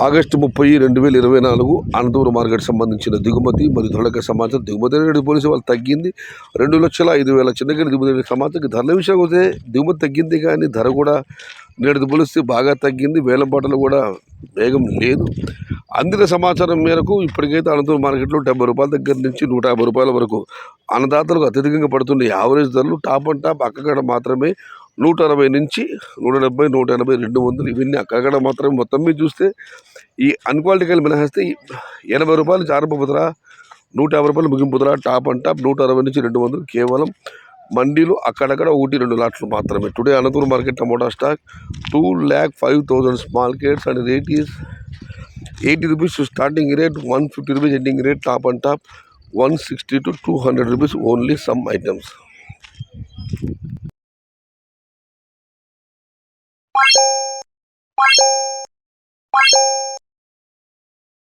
August 30, 2024 Anantapuram market సంబంధించిన దిగుమతి మరియు ధరల సమాచారం. దిగుమతి రేటు పోలీసు వాళ్ళు తగ్గింది. 2,05,000 చిన్నగిరి దిగుమతి సమాచారం. ధరల విషయానికి వస్తే దిగుమతి తగ్గింది, కానీ ధర కూడా నేటితో పోలిస్తే బాగా తగ్గింది. వేలం పాటలు కూడా వేగం లేదు. అందిన సమాచారం మేరకు ఇప్పటికైతే అనంతపురం మార్కెట్లో 70 రూపాయల దగ్గర నుంచి 150 రూపాయల వరకు అన్నదాతలకు అత్యధికంగా పడుతున్న యావరేజ్ ధరలు. టాప్ అండ్ టాప్ అక్కగడ మాత్రమే 160 నుంచి 170, 180, 200 ఇవన్నీ అక్కగడ మాత్రమే. మొత్తం మీద చూస్తే ఈ అన్క్వాలిటీ కాయలు మినహాయిస్తే 80 రూపాయలు ఆరంభపు ధర, 150 రూపాయలు ముగింపు ధర. టాప్ అండ్ టాప్ 160 నుంచి 200 కేవలం మండీలు అక్కడక్కడ 1-2 లాట్లు మాత్రమే. Today Anantapuram market tomato stock 2,05,000 small crates and rate is 80 rupees starting rate, 150 rupees ending rate. Top and top 160 to 200 rupees only some items.